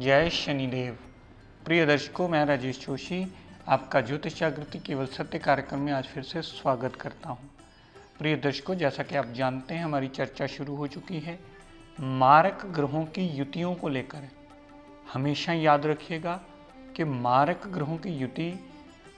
जय शनिदेव। प्रिय दर्शकों, मैं राजेश जोशी आपका ज्योतिष जागृति केवल सत्य कार्यक्रम में आज फिर से स्वागत करता हूं। प्रिय दर्शकों, जैसा कि आप जानते हैं हमारी चर्चा शुरू हो चुकी है मारक ग्रहों की युतियों को लेकर। हमेशा याद रखिएगा कि मारक ग्रहों की युति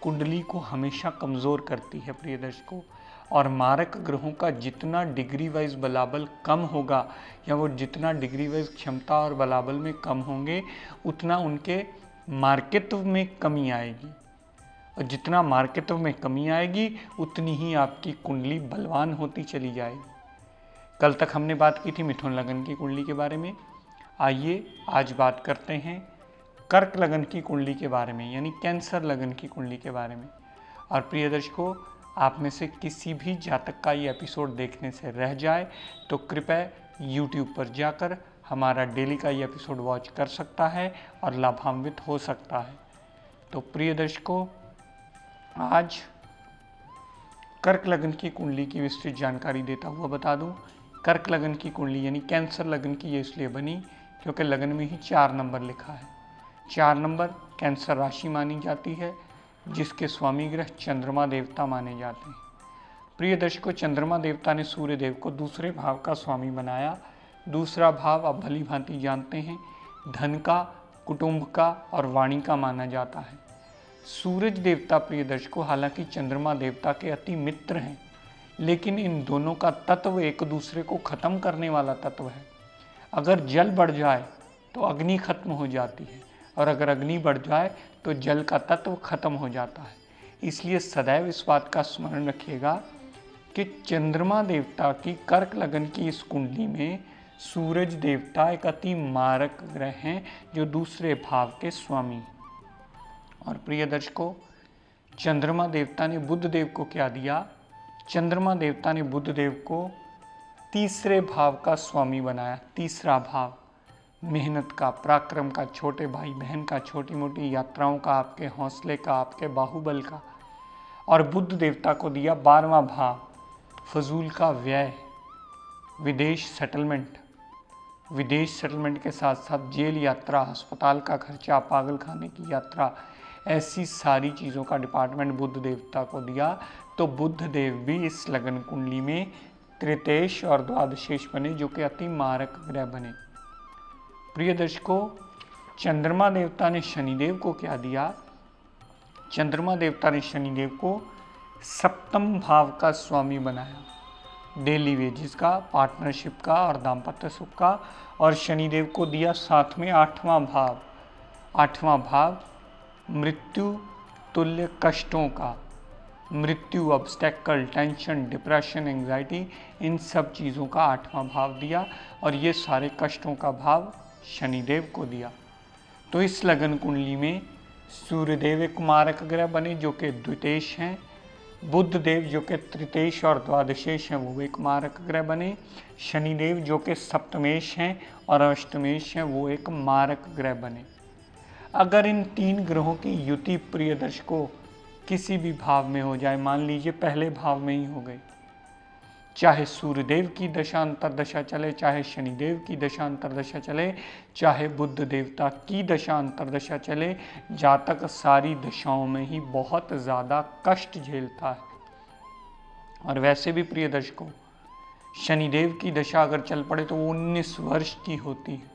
कुंडली को हमेशा कमज़ोर करती है प्रिय दर्शकों, और मारक ग्रहों का जितना डिग्री वाइज बलाबल कम होगा या वो जितना डिग्री वाइज क्षमता और बलाबल में कम होंगे उतना उनके मार्केत्व में कमी आएगी, और जितना मार्केत्व में कमी आएगी उतनी ही आपकी कुंडली बलवान होती चली जाएगी। कल तक हमने बात की थी मिथुन लगन की कुंडली के बारे में। आइए आज बात करते हैं कर्क लगन की कुंडली के बारे में, यानी कैंसर लगन की कुंडली के बारे में। और प्रिय दर्शकों, आप में से किसी भी जातक का ये एपिसोड देखने से रह जाए तो कृपया YouTube पर जाकर हमारा डेली का ये एपिसोड वॉच कर सकता है और लाभान्वित हो सकता है। तो प्रिय दर्शकों, आज कर्क लगन की कुंडली की विस्तृत जानकारी देता हुआ बता दूं, कर्क लगन की कुंडली यानी कैंसर लगन की ये इसलिए बनी क्योंकि लगन में ही 4 नंबर लिखा है। 4 नंबर कैंसर राशि मानी जाती है, जिसके स्वामी ग्रह चंद्रमा देवता माने जाते हैं। प्रिय दर्शकों, चंद्रमा देवता ने सूर्य देव को दूसरे भाव का स्वामी बनाया। दूसरा भाव आप भली भांति जानते हैं धन का, कुटुंब का और वाणी का माना जाता है। सूरज देवता प्रिय दर्शकों हालांकि चंद्रमा देवता के अति मित्र हैं, लेकिन इन दोनों का तत्व एक दूसरे को खत्म करने वाला तत्व है। अगर जल बढ़ जाए तो अग्नि खत्म हो जाती है, और अगर अग्नि बढ़ जाए तो जल का तत्व खत्म हो जाता है। इसलिए सदैव इस बात का स्मरण रखिएगा कि चंद्रमा देवता की कर्क लगन की इस कुंडली में सूरज देवता एक अति मारक ग्रह हैं जो दूसरे भाव के स्वामी। और प्रिय दर्शकों, चंद्रमा देवता ने बुध देव को क्या दिया? चंद्रमा देवता ने बुध देव को तीसरे भाव का स्वामी बनाया। तीसरा भाव मेहनत का, पराक्रम का, छोटे भाई बहन का, छोटी मोटी यात्राओं का, आपके हौसले का, आपके बाहुबल का। और बुध देवता को दिया 12वां भाव फजूल का व्यय, विदेश सेटलमेंट। विदेश सेटलमेंट के साथ साथ जेल यात्रा, अस्पताल का खर्चा, पागल खाने की यात्रा, ऐसी सारी चीज़ों का डिपार्टमेंट बुध देवता को दिया। तो बुध देव भी इस लगन कुंडली में तृतीयेश और द्वादशेश बने, जो कि अति मारक ग्रह बने। प्रिय दर्शकों, चंद्रमा देवता ने शनिदेव को क्या दिया? चंद्रमा देवता ने शनिदेव को 7वें भाव का स्वामी बनाया, डेली वेजेस का, पार्टनरशिप का और दाम्पत्य सुख का। और शनिदेव को दिया साथ में 8वां भाव। 8वां भाव मृत्यु तुल्य कष्टों का, मृत्यु, ऑब्स्टेकल, टेंशन, डिप्रेशन, एंग्जाइटी, इन सब चीज़ों का 8वां भाव दिया। और ये सारे कष्टों का भाव शनिदेव को दिया। तो इस लगन कुंडली में सूर्यदेव एक मारक ग्रह बने जो कि द्वितीयेश हैं, बुध देव जो कि तृतीयेश और द्वादशेश हैं वो एक मारक ग्रह बने, शनिदेव जो कि सप्तमेश हैं और अष्टमेश हैं वो एक मारक ग्रह बने। अगर इन 3 ग्रहों की युति प्रिय दर्शकों किसी भी भाव में हो जाए, मान लीजिए पहले भाव में ही हो गई, चाहे सूर्यदेव की दशा अंतरदशा चले, चाहे शनिदेव की दशा अंतरदशा चले, चाहे बुध देवता की दशा अंतरदशा चले, जातक सारी दशाओं में ही बहुत ज़्यादा कष्ट झेलता है। और वैसे भी प्रिय दर्शकों, शनिदेव की दशा अगर चल पड़े तो वो 19 वर्ष की होती है,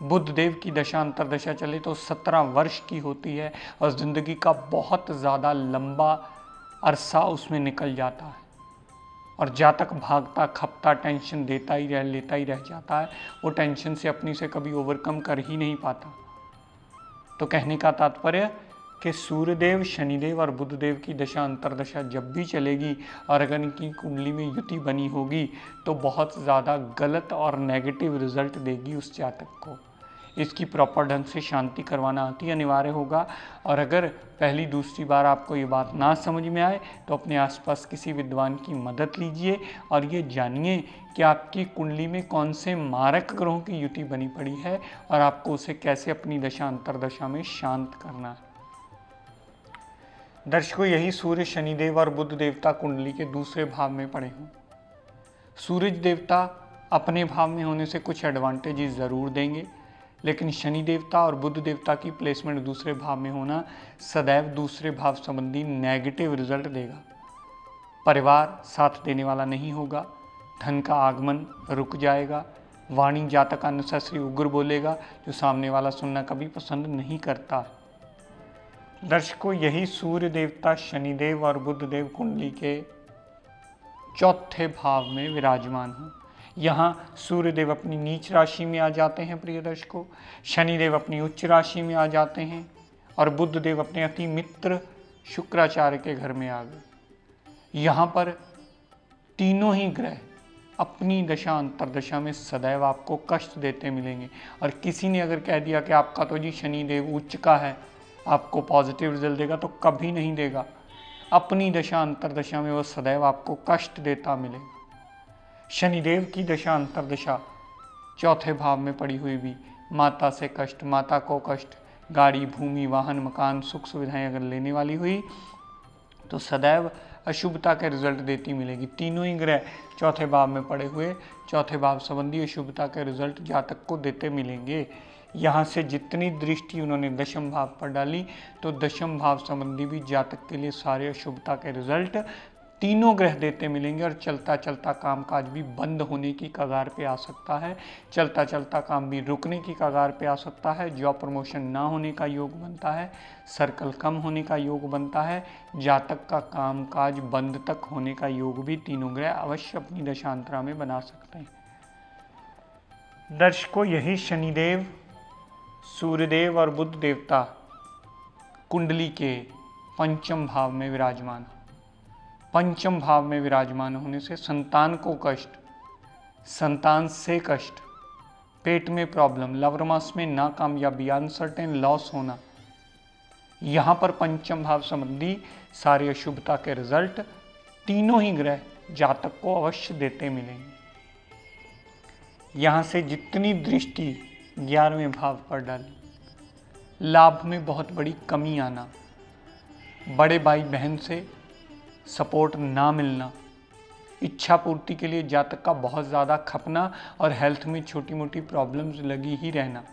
बुध देव की दशा अंतरदशा चले तो 17 वर्ष की होती है, और ज़िंदगी का बहुत ज़्यादा लंबा अरसा उसमें निकल जाता है। और जातक भागता खपता टेंशन लेता ही रह जाता है, वो टेंशन से अपनी से कभी ओवरकम कर ही नहीं पाता। तो कहने का तात्पर्य कि सूर्यदेव, शनिदेव और बुधदेव की दशा अंतरदशा जब भी चलेगी और अगर इनकी कुंडली में युति बनी होगी तो बहुत ज़्यादा गलत और नेगेटिव रिजल्ट देगी उस जातक को। इसकी प्रॉपर ढंग से शांति करवाना अति अनिवार्य होगा। और अगर पहली दूसरी बार आपको ये बात ना समझ में आए तो अपने आसपास किसी विद्वान की मदद लीजिए और ये जानिए कि आपकी कुंडली में कौन से मारक ग्रहों की युति बनी पड़ी है और आपको उसे कैसे अपनी दशा अंतरदशा में शांत करना है। दर्शकों, यही सूर्य, शनिदेव और बुध देवता कुंडली के दूसरे भाव में पड़े हों। सूरज देवता अपने भाव में होने से कुछ एडवांटेजेस ज़रूर देंगे, लेकिन शनि देवता और बुध देवता की प्लेसमेंट दूसरे भाव में होना सदैव दूसरे भाव संबंधी नेगेटिव रिजल्ट देगा। परिवार साथ देने वाला नहीं होगा, धन का आगमन रुक जाएगा, वाणी जातक अननेसेसरी उग्र बोलेगा जो सामने वाला सुनना कभी पसंद नहीं करता। दर्शकों, यही सूर्य देवता शनिदेव और बुध देव कुंडली के चौथे भाव में विराजमान हो। यहाँ सूर्यदेव अपनी नीच राशि में आ जाते हैं प्रिय दर्शकों, शनिदेव अपनी उच्च राशि में आ जाते हैं और बुध देव अपने अति मित्र शुक्राचार्य के घर में आ गए। यहाँ पर तीनों ही ग्रह अपनी दशा अंतरदशा में सदैव आपको कष्ट देते मिलेंगे। और किसी ने अगर कह दिया कि आपका तो जी शनिदेव उच्च का है, आपको पॉजिटिव रिजल्ट देगा, तो कभी नहीं देगा। अपनी दशा अंतरदशा में वो सदैव आपको कष्ट देता मिलेगा। शनिदेव की दशा अंतरदशा चौथे भाव में पड़ी हुई भी माता से कष्ट, माता को कष्ट, गाड़ी, भूमि, वाहन, मकान, सुख सुविधाएं अगर लेने वाली हुई तो सदैव अशुभता के रिजल्ट देती मिलेगी। तीनों ही ग्रह चौथे भाव में पड़े हुए चौथे भाव संबंधी अशुभता के रिजल्ट जातक को देते मिलेंगे। यहाँ से जितनी दृष्टि उन्होंने दशम भाव पर डाली तो दशम भाव संबंधी भी जातक के लिए सारे अशुभता के रिजल्ट तीनों ग्रह देते मिलेंगे। और चलता चलता कामकाज भी बंद होने की कगार पे आ सकता है, चलता चलता काम भी रुकने की कगार पे आ सकता है, जॉब प्रमोशन ना होने का योग बनता है, सर्कल कम होने का योग बनता है, जातक का कामकाज बंद तक होने का योग भी तीनों ग्रह अवश्य अपनी दशांतरा में बना सकते हैं। दर्शकों, यही शनिदेव, सूर्यदेव और बुध देवता कुंडली के पंचम भाव में विराजमान। पंचम भाव में विराजमान होने से संतान को कष्ट, संतान से कष्ट, पेट में प्रॉब्लम, लवरमास में नाकामयाबी, अनसर्टेन लॉस होना, यहाँ पर पंचम भाव संबंधी सारी अशुभता के रिजल्ट तीनों ही ग्रह जातक को अवश्य देते मिलेंगे। यहाँ से जितनी दृष्टि 11वें भाव पर डाली, लाभ में बहुत बड़ी कमी आना, बड़े भाई बहन से सपोर्ट ना मिलना, इच्छा पूर्ति के लिए जातक का बहुत ज़्यादा खपना और हेल्थ में छोटी मोटी प्रॉब्लम्स लगी ही रहना,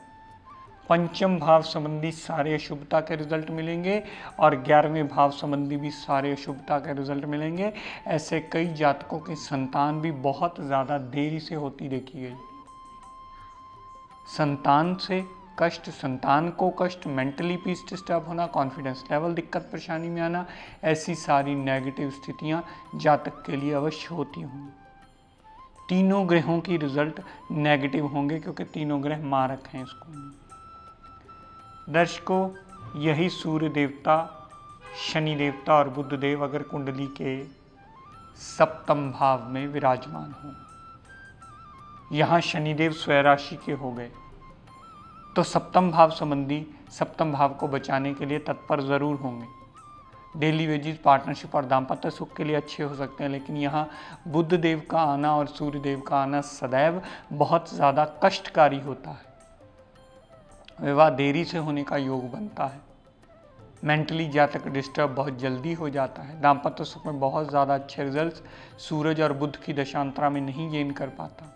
पंचम भाव संबंधी सारे अशुभता के रिजल्ट मिलेंगे और 11वें भाव संबंधी भी सारे अशुभता के रिजल्ट मिलेंगे। ऐसे कई जातकों की संतान भी बहुत ज़्यादा देरी से होती देखी गई। संतान से कष्ट, संतान को कष्ट, मेंटली पीस डिस्टर्ब होना, कॉन्फिडेंस लेवल दिक्कत परेशानी में आना, ऐसी सारी नेगेटिव स्थितियां जातक के लिए अवश्य होती होंगी। तीनों ग्रहों की रिजल्ट नेगेटिव होंगे क्योंकि तीनों ग्रह मारक हैं इसको। दर्शकों, यही सूर्य देवता, शनि देवता और बुध देव अगर कुंडली के सप्तम भाव में विराजमान हो, यहाँ शनिदेव स्वराशि के हो गए तो सप्तम भाव संबंधी सप्तम भाव को बचाने के लिए तत्पर जरूर होंगे। डेली वेजेस, पार्टनरशिप और दाम्पत्य सुख के लिए अच्छे हो सकते हैं, लेकिन यहाँ बुध देव का आना और सूर्य देव का आना सदैव बहुत ज़्यादा कष्टकारी होता है। विवाह देरी से होने का योग बनता है, मेंटली जातक डिस्टर्ब बहुत जल्दी हो जाता है, दाम्पत्य सुख में बहुत ज़्यादा अच्छे रिजल्ट्स सूरज और बुध की दशांतरा में नहीं गेन कर पाता।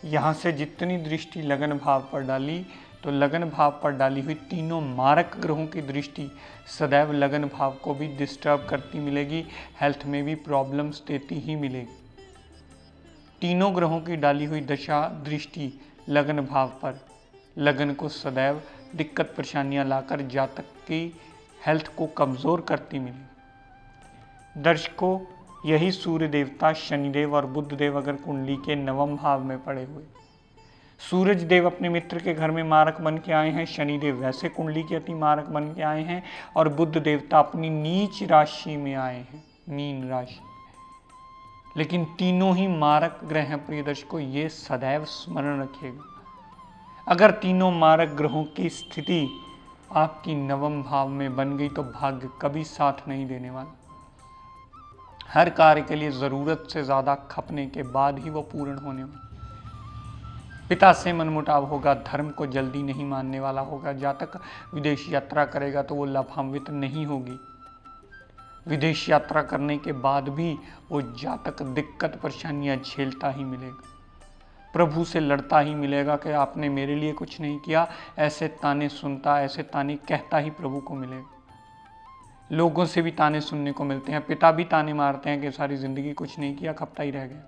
यहाँ से जितनी दृष्टि लगन भाव पर डाली तो लगन भाव पर डाली हुई तीनों मारक ग्रहों की दृष्टि सदैव लगन भाव को भी डिस्टर्ब करती मिलेगी, हेल्थ में भी प्रॉब्लम्स देती ही मिलेगी। तीनों ग्रहों की डाली हुई दशा दृष्टि लगन भाव पर लगन को सदैव दिक्कत परेशानियां लाकर जातक की हेल्थ को कमज़ोर करती मिली। दर्शकों, यही सूर्य देवता शनिदेव और बुध देव अगर कुंडली के नवम भाव में पड़े हुए, सूरज देव अपने मित्र के घर में मारक बन के आए हैं, शनिदेव वैसे कुंडली के अति मारक बन के आए हैं और बुध देवता अपनी नीच राशि में आए हैं, मीन राशि। लेकिन तीनों ही मारक ग्रह हैं प्रिय दर्शकों, ये सदैव स्मरण रखिएगा। अगर तीनों मारक ग्रहों की स्थिति आपकी नवम भाव में बन गई तो भाग्य कभी साथ नहीं देने वाला। हर कार्य के लिए ज़रूरत से ज़्यादा खपने के बाद ही वो पूर्ण होने वाला। पिता से मनमुटाव होगा, धर्म को जल्दी नहीं मानने वाला होगा, जातक विदेश यात्रा करेगा तो वो लाभान्वित नहीं होगी। विदेश यात्रा करने के बाद भी वो जातक दिक्कत परेशानियां झेलता ही मिलेगा। प्रभु से लड़ता ही मिलेगा कि आपने मेरे लिए कुछ नहीं किया। ऐसे ताने सुनता, ऐसे ताने कहता ही प्रभु को मिलेगा। लोगों से भी ताने सुनने को मिलते हैं, पिता भी ताने मारते हैं कि सारी जिंदगी कुछ नहीं किया, खपता ही रह गया।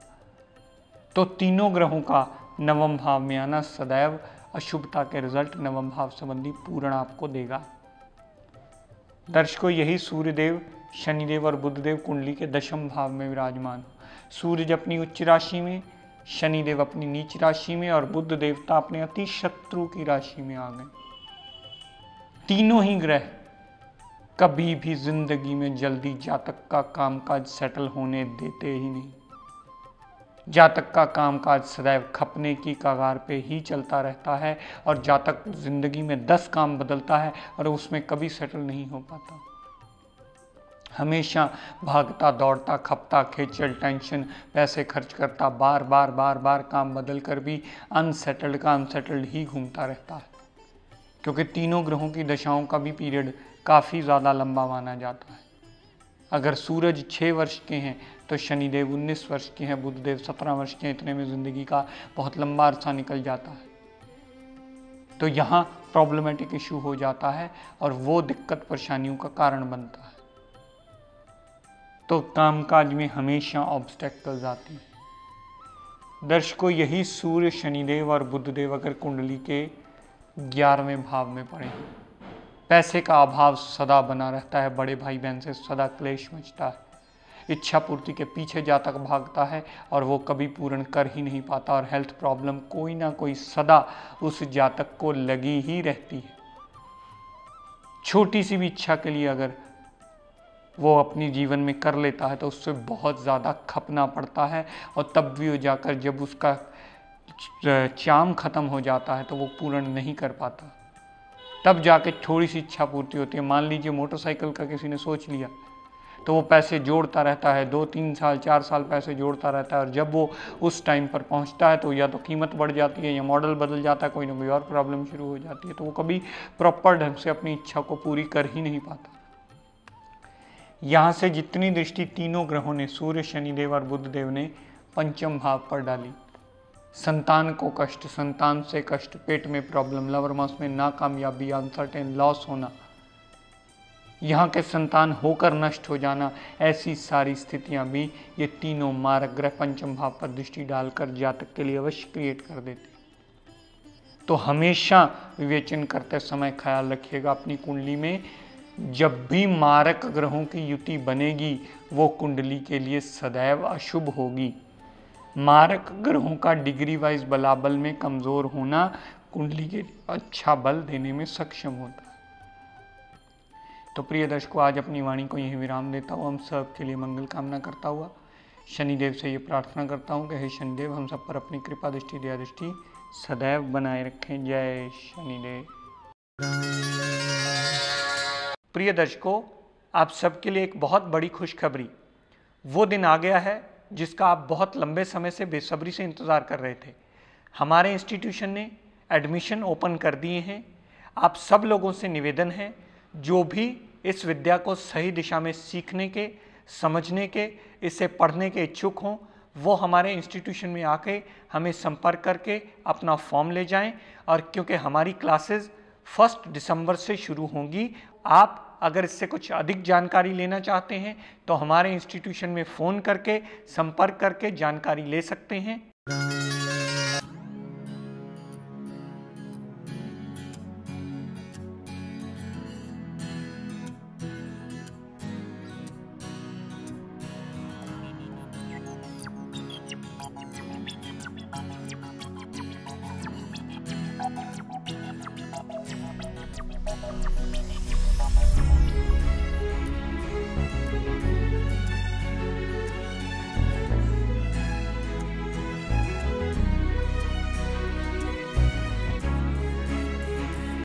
तो तीनों ग्रहों का नवम भाव में आना सदैव अशुभता के रिजल्ट नवम भाव संबंधी पूर्ण आपको देगा। दर्शकों, यही सूर्यदेव, शनिदेव और बुधदेव कुंडली के दशम भाव में विराजमान। सूर्य अपनी उच्च राशि में, शनिदेव अपनी नीच राशि में और बुध देवता अपने अति शत्रु की राशि में आ गए। तीनों ही ग्रह कभी भी जिंदगी में जल्दी जातक का कामकाज सेटल होने देते ही नहीं। जातक का कामकाज सदैव खपने की कगार पे ही चलता रहता है और जातक जिंदगी में 10 काम बदलता है और उसमें कभी सेटल नहीं हो पाता। हमेशा भागता दौड़ता, खपता, खेचल, टेंशन, पैसे खर्च करता, बार बार काम बदल कर भी अनसेटल्ड का अनसेटल्ड ही घूमता रहता है। क्योंकि तीनों ग्रहों की दशाओं का भी पीरियड काफ़ी ज़्यादा लंबा माना जाता है। अगर सूरज 6 वर्ष के हैं तो शनिदेव 19 वर्ष के हैं, बुधदेव 17 वर्ष के हैं। इतने में ज़िंदगी का बहुत लंबा अरसा निकल जाता है। तो यहाँ प्रॉब्लमेटिक इशू हो जाता है और वो दिक्कत परेशानियों का कारण बनता है। तो कामकाज में हमेशा ऑब्स्टेकल्स आती हैं। दर्शकों, यही सूर्य, शनिदेव और बुधदेव अगर कुंडली के 11वें भाव में पड़े, पैसे का अभाव सदा बना रहता है, बड़े भाई बहन से सदा क्लेश मचता है, इच्छा पूर्ति के पीछे जातक भागता है और वो कभी पूर्ण कर ही नहीं पाता और हेल्थ प्रॉब्लम कोई ना कोई सदा उस जातक को लगी ही रहती है। छोटी सी भी इच्छा के लिए अगर वो अपनी जीवन में कर लेता है तो उससे बहुत ज़्यादा खपना पड़ता है और तब भी वो जाकर जब उसका चाम खत्म हो जाता है तो वो पूर्ण नहीं कर पाता। तब जाके थोड़ी सी इच्छा पूर्ति होती है। मान लीजिए मोटरसाइकिल का किसी ने सोच लिया तो वो पैसे जोड़ता रहता है, 2-3 साल 4 साल पैसे जोड़ता रहता है और जब वो उस टाइम पर पहुंचता है तो या तो कीमत बढ़ जाती है या मॉडल बदल जाता है, कोई ना कोई और प्रॉब्लम शुरू हो जाती है, तो वो कभी प्रॉपर ढंग से अपनी इच्छा को पूरी कर ही नहीं पाता। यहाँ से जितनी दृष्टि तीनों ग्रहों ने, सूर्य, शनिदेव और बुधदेव ने पंचम भाव पर डाली, संतान को कष्ट, संतान से कष्ट, पेट में प्रॉब्लम, लवर मास में नाकामयाबी, अनसर्टेन लॉस होना, यहाँ के संतान होकर नष्ट हो जाना, ऐसी सारी स्थितियाँ भी ये तीनों मारक ग्रह पंचम भाव पर दृष्टि डालकर जातक के लिए अवश्य क्रिएट कर देते। तो हमेशा विवेचन करते समय ख्याल रखिएगा अपनी कुंडली में जब भी मारक ग्रहों की युति बनेगी वो कुंडली के लिए सदैव अशुभ होगी। मारक ग्रहों का डिग्री वाइज बलाबल में कमजोर होना कुंडली के अच्छा बल देने में सक्षम होता है। तो प्रिय दर्शकों, आज अपनी वाणी को यही विराम देता हूँ। हम सब के लिए मंगल कामना करता हुआ शनिदेव से ये प्रार्थना करता हूँ कि हे शनिदेव हम सब पर अपनी कृपा दृष्टि, दया दृष्टि सदैव बनाए रखें। जय शनिदेव। प्रिय दर्शकों, आप सबके लिए एक बहुत बड़ी खुशखबरी, वो दिन आ गया है जिसका आप बहुत लंबे समय से बेसब्री से इंतज़ार कर रहे थे। हमारे इंस्टीट्यूशन ने एडमिशन ओपन कर दिए हैं। आप सब लोगों से निवेदन है, जो भी इस विद्या को सही दिशा में सीखने के, समझने के, इसे पढ़ने के इच्छुक हों, वो हमारे इंस्टीट्यूशन में आके हमें संपर्क करके अपना फॉर्म ले जाएं। और क्योंकि हमारी क्लासेस 1 दिसंबर से शुरू होंगी, आप अगर इससे कुछ अधिक जानकारी लेना चाहते हैं तो हमारे इंस्टीट्यूशन में फ़ोन करके संपर्क करके जानकारी ले सकते हैं।